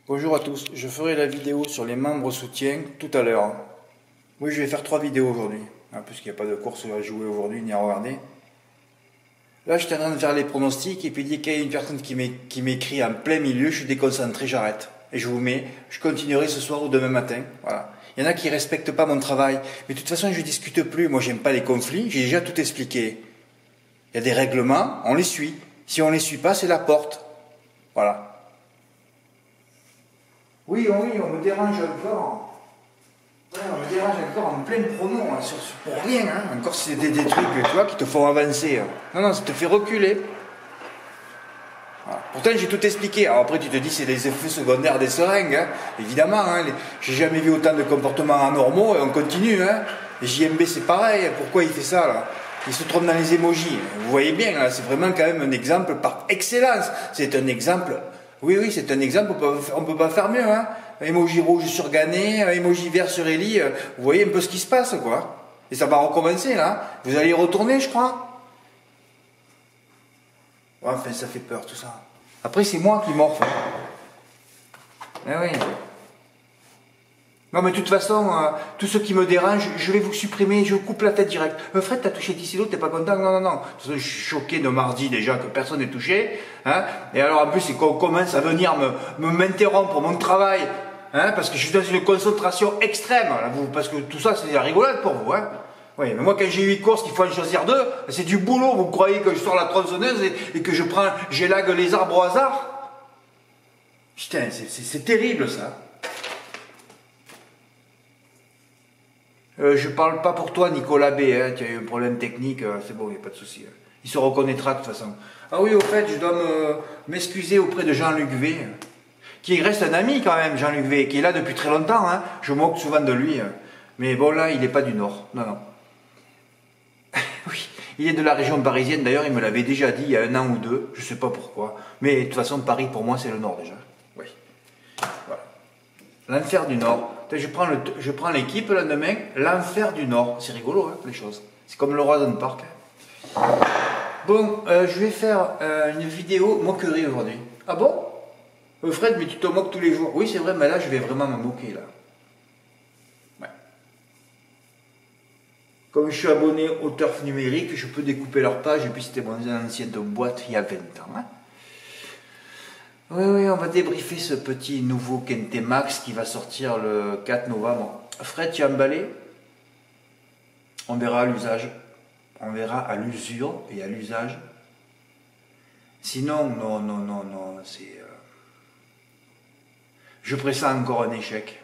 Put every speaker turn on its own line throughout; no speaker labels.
Bonjour à tous, je ferai la vidéo sur les membres soutiens tout à l'heure. Oui, je vais faire 3 vidéos aujourd'hui, puisqu'il n'y a pas de course à jouer aujourd'hui ni à regarder. Là, je suis en train de faire les pronostics et puis dès qu'il y a une personne qui m'écrit en plein milieu, je suis déconcentré, j'arrête. Et je continuerai ce soir ou demain matin. Voilà. Il y en a qui ne respectent pas mon travail, mais de toute façon, je ne discute plus. Moi, j'aime pas les conflits, j'ai déjà tout expliqué. Il y a des règlements, on les suit. Si on ne les suit pas, c'est la porte. Voilà. Oui, on me dérange encore. Ouais, on me dérange encore en plein prono, pour rien. Encore si c'est des trucs, tu vois, qui te font avancer. Non, ça te fait reculer. Voilà. Pourtant, j'ai tout expliqué. Alors après, tu te dis, c'est les effets secondaires des seringues. Évidemment, j'ai jamais vu autant de comportements anormaux et on continue. Les JMB, c'est pareil. Pourquoi il fait ça, là? Il se trompe dans les émojis. Vous voyez bien, là, c'est vraiment quand même un exemple par excellence. C'est un exemple... Oui, c'est un exemple, on peut pas faire mieux. Un emoji rouge sur Ganet, un emoji vert sur Ellie, vous voyez un peu ce qui se passe, quoi. Et ça va recommencer, là. Vous allez y retourner, je crois. Ouais, enfin, ça fait peur, tout ça. Après, c'est moi qui morfe. Eh oui. Non, mais de toute façon, tout ce qui me dérange, je vais vous supprimer, je vous coupe la tête direct. Fred, t'as touché d'ici l'autre, t'es pas content? Non. De toute façon, je suis choqué de mardi déjà que personne n'ait touché. Et alors, en plus, c'est qu'on commence à venir m'interrompre pour mon travail. Parce que je suis dans une concentration extrême. Là, parce que tout ça, c'est de la rigolade pour vous. Oui, mais moi, quand j'ai 8 courses qu'il faut en choisir 2, c'est du boulot. Vous croyez que je sors la tronçonneuse et que j'élague les arbres au hasard? Putain, c'est terrible, ça. Je parle pas pour toi, Nicolas B. Tu as eu un problème technique, c'est bon, il n'y a pas de souci. Il se reconnaîtra de toute façon. Ah oui, au fait, je dois m'excuser auprès de Jean-Luc V. Qui reste un ami quand même, Jean-Luc V. Qui est là depuis très longtemps. Je moque souvent de lui. Mais bon, là, il n'est pas du Nord. Non. Oui, il est de la région parisienne. D'ailleurs, il me l'avait déjà dit il y a 1 an ou 2. Je ne sais pas pourquoi. Mais de toute façon, Paris, pour moi, c'est le Nord déjà. Oui. Voilà. L'enfer du Nord. Je prends l'équipe le lendemain, l'enfer du Nord. C'est rigolo, les choses. C'est comme le Roison Park. Bon, je vais faire une vidéo moquerie aujourd'hui. Ah bon? Fred, mais tu te moques tous les jours. Oui, c'est vrai, mais là, je vais vraiment me moquer, là. Ouais. Comme je suis abonné au Turf numérique, je peux découper leur page, et puis c'était mon ancienne boîte il y a 20 ans. Oui, on va débriefer ce petit nouveau Kente Max qui va sortir le 4 novembre. Fred, tu as emballé? On verra à l'usage. On verra à l'usure et à l'usage. Sinon, non, c'est... Je pressens encore un échec.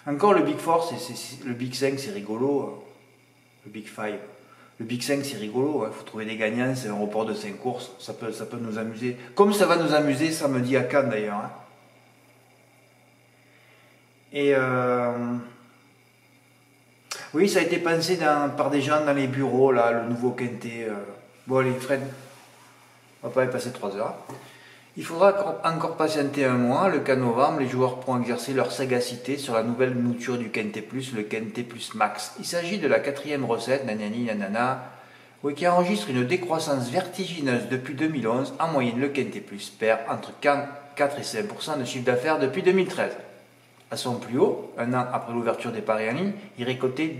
Encore le Big 4, le Big 5, c'est rigolo. Le Big 5. Le Big 5, c'est rigolo, il faut trouver des gagnants, c'est un report de 5 courses, ça peut nous amuser. Comme ça va nous amuser samedi à Cannes d'ailleurs. Et oui, ça a été pensé par des gens dans les bureaux, là, le nouveau Kente. Bon allez, Fred, on va pas y passer 3 heures. Il faudra encore patienter 1 mois, le 4 novembre, les joueurs pourront exercer leur sagacité sur la nouvelle mouture du Kente Plus, le Kente Plus Max. Il s'agit de la 4e recette, nanana, qui enregistre une décroissance vertigineuse depuis 2011. En moyenne, le Kente Plus perd entre 4 et 5% de chiffre d'affaires depuis 2013. À son plus haut, 1 an après l'ouverture des paris en ligne, il récoltait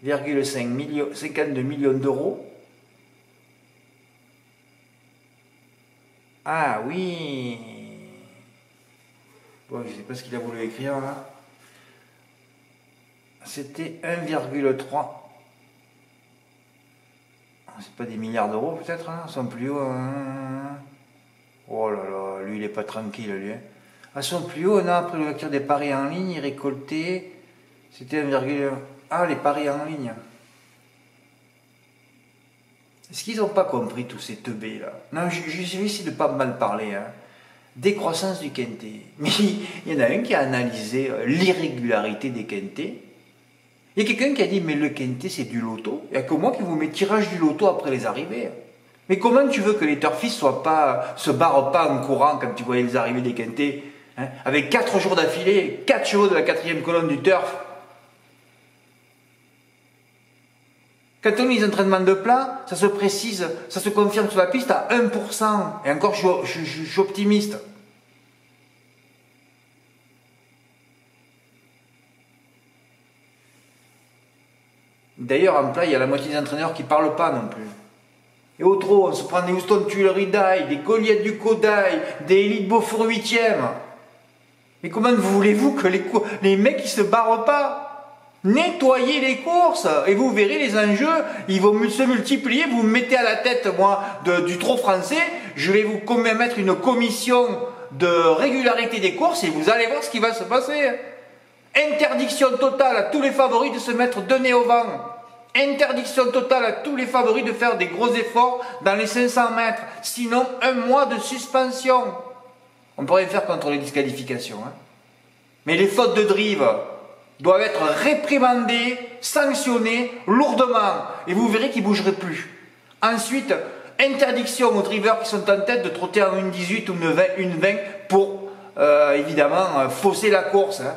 2,52 millions d'euros. Ah oui. Bon, je ne sais pas ce qu'il a voulu écrire là. C'était 1,3. C'est pas des milliards d'euros peut-être, son plus haut. Oh là là, lui il est pas tranquille lui. À son plus haut, un an après l'ouverture des paris en ligne, il récoltait. C'était 1,1. Ah, les paris en ligne. Est-ce qu'ils n'ont pas compris tous ces teubés là? Non, je vais essayer de ne pas mal parler. Décroissance du Kente. Mais il y en a un qui a analysé l'irrégularité des Kente. Il y a quelqu'un qui a dit, mais le Kente c'est du loto. Il n'y a que moi qui vous mets tirage du loto après les arrivées. Mais comment tu veux que les turfistes se barrent pas en courant quand tu voyais les arrivées des Kente, avec 4 jours d'affilée, 4 chevaux de la 4e colonne du turf. Quand on lit les entraînements de plat, ça se précise, ça se confirme sur la piste à 1%. Et encore, je suis optimiste. D'ailleurs, en plat, il y a la moitié des entraîneurs qui ne parlent pas non plus. Et au trot, on se prend des Houston Tuileries d'Aille, des Goliath du Codaille, des Élite Beaufort 8e. Mais comment voulez-vous que les mecs ils se barrent pas? Nettoyez les courses et vous verrez les enjeux, ils vont se multiplier. Vous me mettez à la tête, moi, du trot français, je vais vous mettre une commission de régularité des courses et vous allez voir ce qui va se passer. Interdiction totale à tous les favoris de se mettre de nez au vent. Interdiction totale à tous les favoris de faire des gros efforts dans les 500 mètres. Sinon, 1 mois de suspension. On ne peut rien faire contre les disqualifications. Hein. Mais les fautes de drive doivent être réprimandées, sanctionnées lourdement. Et vous verrez qu'ils ne bougeraient plus. Ensuite, interdiction aux drivers qui sont en tête de trotter en 1,18 ou une 20 pour, évidemment, fausser la course. Hein.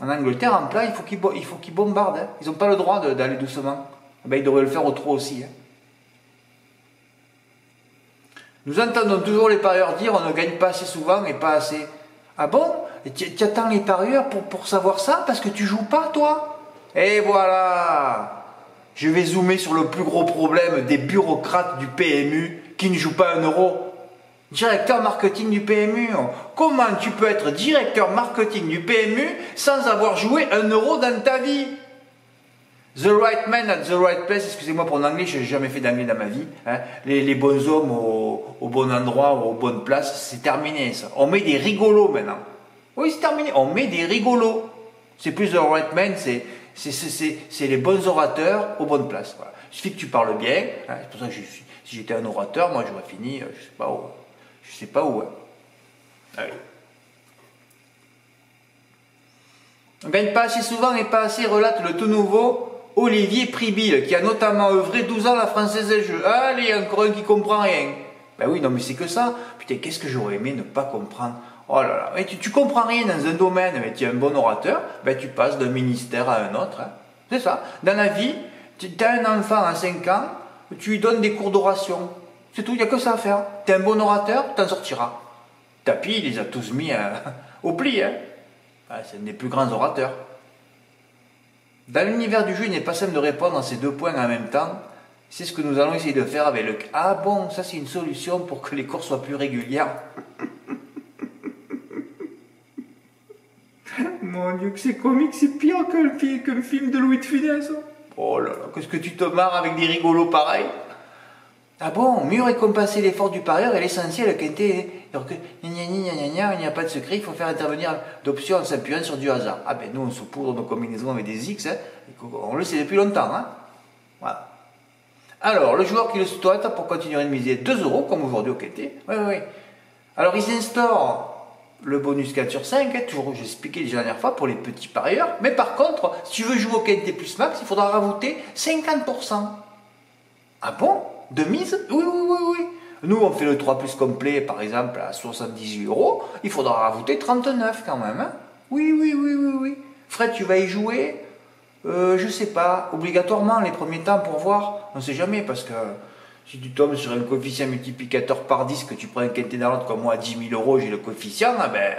En Angleterre, en plat, il faut qu'ils bombardent. Hein. Ils n'ont pas le droit d'aller doucement. Ben, ils devraient le faire au trot aussi. Hein. Nous entendons toujours les parieurs dire on ne gagne pas assez souvent et pas assez. Ah bon? Tu attends les parieurs pour savoir ça parce que tu joues pas, toi? Et voilà! Je vais zoomer sur le plus gros problème des bureaucrates du PMU qui ne jouent pas 1 euro. Directeur marketing du PMU. Comment tu peux être directeur marketing du PMU sans avoir joué 1 euro dans ta vie? The right man at the right place, excusez-moi pour l'anglais, je n'ai jamais fait d'anglais dans ma vie. Hein. Les bons hommes au bon endroit, aux bonnes places, c'est terminé ça. On met des rigolos maintenant. Oui, c'est terminé, on met des rigolos. C'est plus the right man, c'est les bons orateurs aux bonnes places. Voilà. Il suffit que tu parles bien. Hein. C'est pour ça que si j'étais un orateur, moi j'aurais fini, je sais pas où. Je sais pas où. Hein. Allez. On ne gagne pas assez souvent et pas assez, relate le tout nouveau Olivier Pribil, qui a notamment œuvré 12 ans à la Française des Jeux. Allez, encore un qui comprend rien. Ben oui, non mais c'est que ça. Putain, qu'est-ce que j'aurais aimé ne pas comprendre. Oh là là, mais tu comprends rien dans un domaine, mais tu es un bon orateur, ben tu passes d'un ministère à un autre. Hein. C'est ça. Dans la vie, tu as un enfant à 5 ans, tu lui donnes des cours d'oration. C'est tout, il n'y a que ça à faire. Tu es un bon orateur, tu t'en sortiras. Tapi, il les a tous mis au pli. Hein. C'est un des plus grands orateurs. Dans l'univers du jeu, il n'est pas simple de répondre à ces 2 points en même temps. C'est ce que nous allons essayer de faire avec le... Ah bon, ça c'est une solution pour que les courses soient plus régulières. Mon Dieu, que c'est comique, c'est pire qu'un film de Louis de Funès. Oh là là, qu'est-ce que tu te marres avec des rigolos pareils. Ah bon, mieux récompenser l'effort du parieur est l'essentiel quintet. Donc, il n'y a pas de secret, il faut faire intervenir d'options en s'appuyant sur du hasard. Ah ben nous on se poudre nos combinaisons avec des X, hein, on le sait depuis longtemps. Hein. Voilà. Alors, le joueur qui le souhaite pour continuer de miser 2 euros, comme aujourd'hui au quintet. Oui. Alors ils instaurent le bonus 4 sur 5, hein, toujours j'ai expliqué la dernière fois pour les petits parieurs. Mais par contre, si tu veux jouer au quintet plus max, il faudra rajouter 50%. Ah bon? De mise? Oui. Nous, on fait le 3 plus complet, par exemple, à 78 euros. Il faudra rajouter 39 quand même. Hein. Oui. Fred, tu vas y jouer? Je sais pas. Obligatoirement, les premiers temps pour voir. On ne sait jamais, parce que si tu tombes sur un coefficient multiplicateur par 10, que tu prends un quintet dans l'autre, comme moi, à 10 000 euros, j'ai le coefficient, ben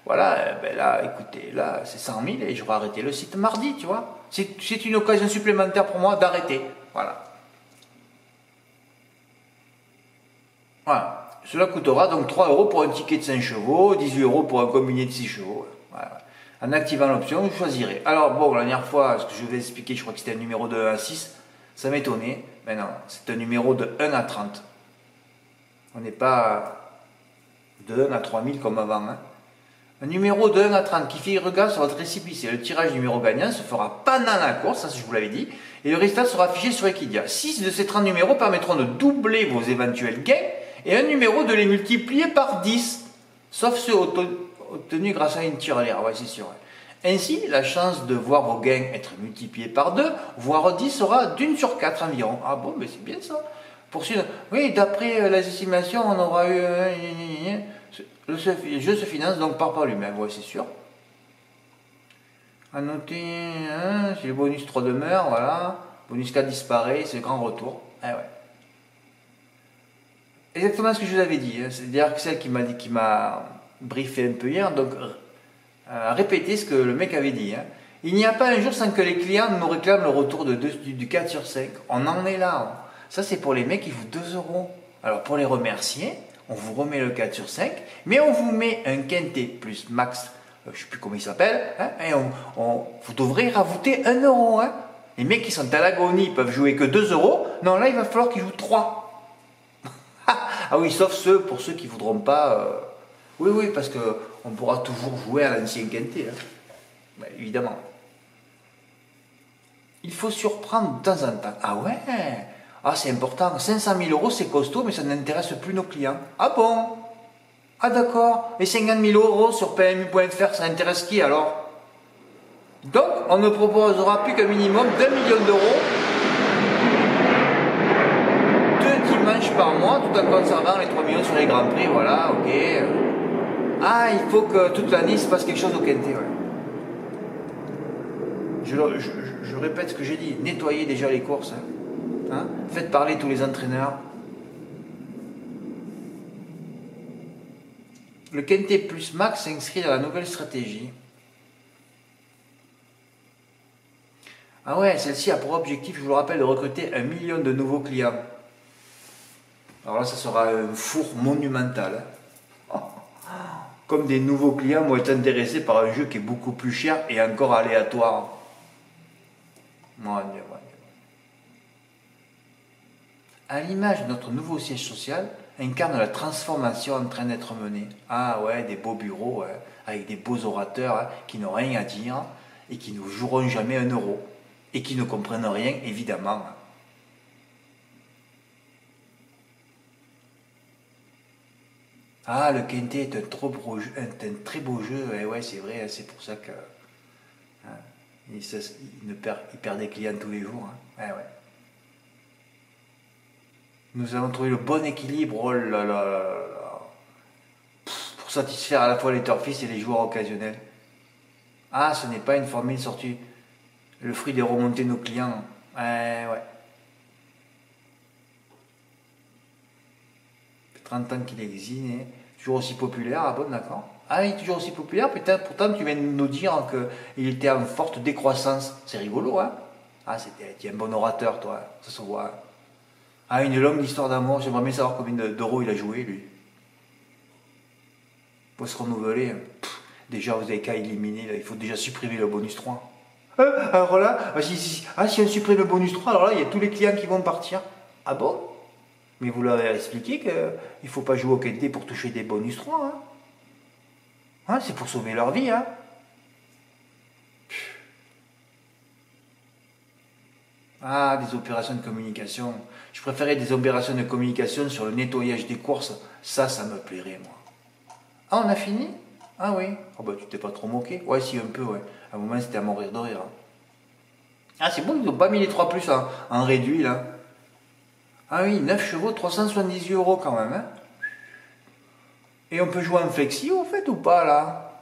voilà, ben là, écoutez, là, c'est 100 000 et je vais arrêter le site mardi, tu vois. C'est une occasion supplémentaire pour moi d'arrêter. Voilà. Voilà. Cela coûtera donc 3 euros pour un ticket de 5 chevaux, 18 euros pour un combiné de 6 chevaux. Voilà. En activant l'option, vous choisirez. Alors bon, la dernière fois, ce que je vais expliquer, je crois que c'était un numéro de 1 à 6. Ça m'étonnait. Mais non, c'est un numéro de 1 à 30. On n'est pas de 1 à 3000 comme avant. Hein. Un numéro de 1 à 30 qui fait regard sur votre récépissé. Le tirage du numéro gagnant se fera pendant la course, ça je vous l'avais dit. Et le résultat sera affiché sur Equidia. 6 de ces 30 numéros permettront de doubler vos éventuels gains. Et un numéro de les multiplier par 10, sauf ceux obtenus grâce à une tirelire, ouais, c'est sûr. Ainsi, la chance de voir vos gains être multipliés par 2, voire 10, sera d'1 sur 4 environ. Ah bon, mais c'est bien ça. Oui, d'après les estimations, on aura eu... Le jeu se finance donc par lui-même, ouais, c'est sûr. À noter, hein, si le bonus 3 demeure, voilà. Bonus 4 disparaît, c'est le grand retour. Ah ouais. Exactement ce que je vous avais dit. Hein. C'est-à-dire que celle qui m'a briefé un peu hier, donc répéter ce que le mec avait dit. Hein. Il n'y a pas un jour sans que les clients nous réclament le retour du 4 sur 5. On en est là. Hein. Ça, c'est pour les mecs qui vous 2 euros. Alors, pour les remercier, on vous remet le 4 sur 5, mais on vous met un quintet plus max, je ne sais plus comment il s'appelle, hein, et vous devrez rajouter 1 euro. Hein. Les mecs qui sont à l'agonie peuvent jouer que 2 euros. Non, là, il va falloir qu'ils jouent 3. Ah oui, sauf pour ceux qui ne voudront pas. Oui, parce qu'on pourra toujours jouer à l'ancien quintet. Hein. Ben, évidemment. Il faut surprendre de temps en temps. Ah ouais. Ah, c'est important. 500 000 euros, c'est costaud, mais ça n'intéresse plus nos clients. Ah bon? Ah d'accord. Et 50 000 euros sur PMU.fr, ça intéresse qui alors? Donc, on ne proposera plus qu'un minimum d'1 million d'euros 2 dimanches par mois, tout en conservant les 3 millions sur les Grands Prix. Voilà, ok. Ah, il faut que toute l'année, il se passe quelque chose au quintet. Ouais. Je répète ce que j'ai dit. Nettoyez déjà les courses. Hein. Faites parler tous les entraîneurs. Le quintet plus max s'inscrit dans la nouvelle stratégie. Ah ouais, celle-ci a pour objectif, je vous le rappelle, de recruter 1 million de nouveaux clients. Alors là, ça sera un four monumental. Hein. Comme des nouveaux clients vont être intéressés par un jeu qui est beaucoup plus cher et encore aléatoire. À l'image de notre nouveau siège social, incarne la transformation en train d'être menée. Ah ouais, des beaux bureaux, hein, avec des beaux orateurs hein, qui n'ont rien à dire et qui ne joueront jamais 1 euro et qui ne comprennent rien, évidemment. Ah, le quintet est un très beau jeu, et ouais, c'est vrai, c'est pour ça que hein, il perd des clients tous les jours. Hein. Ouais. Nous avons trouvé le bon équilibre, oh là là là là, pour satisfaire à la fois les turfistes et les joueurs occasionnels. Ah, ce n'est pas une formule sortie, le fruit des remontées de nos clients. Ouais. 30 ans qu'il existe, toujours aussi populaire, ah bon, d'accord. Ah, il est toujours aussi populaire, peut-être, pourtant tu viens de nous dire qu'il était en forte décroissance. C'est rigolo, hein? Ah, tu es un bon orateur, toi, ça se voit. Ah, une longue histoire d'amour, j'aimerais bien savoir combien d'euros il a joué, lui. Pour se renouveler. Déjà, vous avez qu'à éliminer, là, il faut déjà supprimer le bonus 3. Alors là, si on supprime le bonus 3, alors là, il y a tous les clients qui vont partir. Ah bon? Mais vous leur avez expliqué qu'il ne faut pas jouer au quintet pour toucher des bonus 3. Hein. Hein, c'est pour sauver leur vie. Hein. Ah, des opérations de communication. Je préférais des opérations de communication sur le nettoyage des courses. Ça me plairait, moi. Ah, on a fini? Ah oui. Oh bah tu t'es pas trop moqué? Ouais, si, un peu, ouais. À un moment, c'était à mourir de rire. Hein. Ah, c'est bon, ils n'ont pas mis les 3 plus en réduit, là. Ah oui, 9 chevaux, 378 euros quand même. Hein. Et on peut jouer en flexi, au fait, ou pas, là?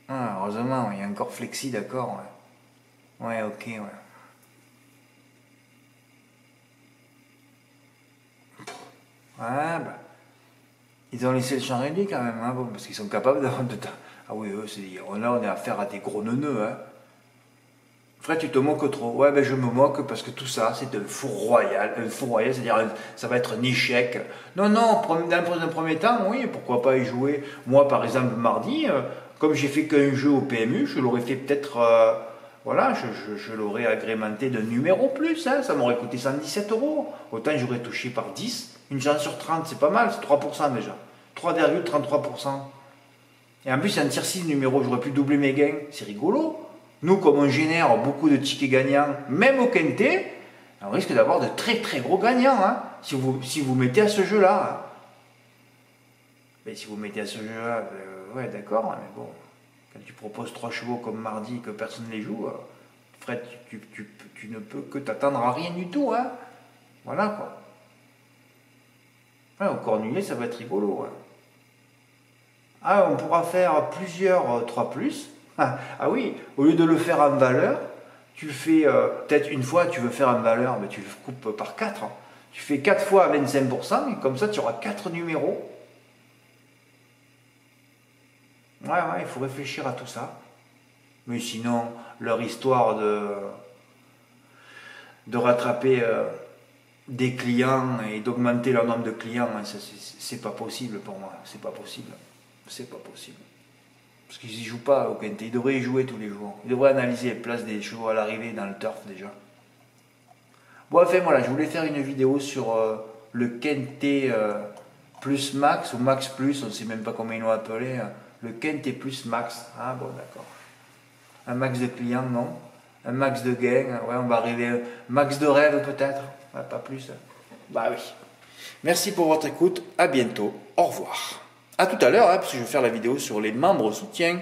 Ah, heureusement, il y a encore flexi, d'accord. Ouais, ok, ouais. Ouais, bah. Ils ont laissé le champ réduit quand même, hein, bon, parce qu'ils sont capables de... Ah oui, eux, là, on est affaire à des gros neuneux, hein. Fred, tu te moques trop. Ouais, ben je me moque parce que tout ça, c'est un four royal. Un four royal, c'est-à-dire ça va être un échec. Non, dans un premier temps, oui, pourquoi pas y jouer. Moi, par exemple, mardi, comme j'ai fait qu'un jeu au PMU, je l'aurais fait peut-être... voilà, je l'aurais agrémenté d'un numéro plus. Hein, ça m'aurait coûté 117 euros. Autant j'aurais touché par 10. Une chance sur 30, c'est pas mal, c'est 3% déjà. 3,33%. Et en plus, c'est un tiers 6 numéro, j'aurais pu doubler mes gains. C'est rigolo. Nous, comme on génère beaucoup de tickets gagnants, même au quintet, on risque d'avoir de très très gros gagnants, hein, si vous mettez à ce jeu-là. Hein. Mais si vous mettez à ce jeu-là, ouais d'accord, mais bon, quand tu proposes 3 chevaux comme mardi que personne ne les joue, Fred, tu ne peux que t'attendre à rien du tout. Hein. Voilà quoi. Ouais, au cornulier, ça va être rigolo. Hein. Ah, on pourra faire plusieurs 3 plus. Ah oui, au lieu de le faire en valeur, tu fais peut-être une fois, tu veux faire en valeur, mais tu le coupes par 4. Tu fais 4 fois à 25%, et comme ça tu auras 4 numéros. Ouais, il faut réfléchir à tout ça. Mais sinon, leur histoire de rattraper des clients et d'augmenter leur nombre de clients, c'est pas possible pour moi. C'est pas possible. C'est pas possible. Parce qu'ils n'y jouent pas au quintet. Ils devraient y jouer tous les jours. Ils devraient analyser les places des chevaux à l'arrivée dans le turf déjà. Bon, enfin voilà, je voulais faire une vidéo sur le quintet plus max ou max plus, on ne sait même pas comment ils l'ont appelé. Le quintet plus max. Ah bon, d'accord. Un max de clients, non. Un max de gains, ouais, on va arriver. Max de rêve peut-être, ouais, pas plus. Bah oui. Merci pour votre écoute, à bientôt, au revoir. À tout à l'heure, parce que je vais faire la vidéo sur les membres soutiens.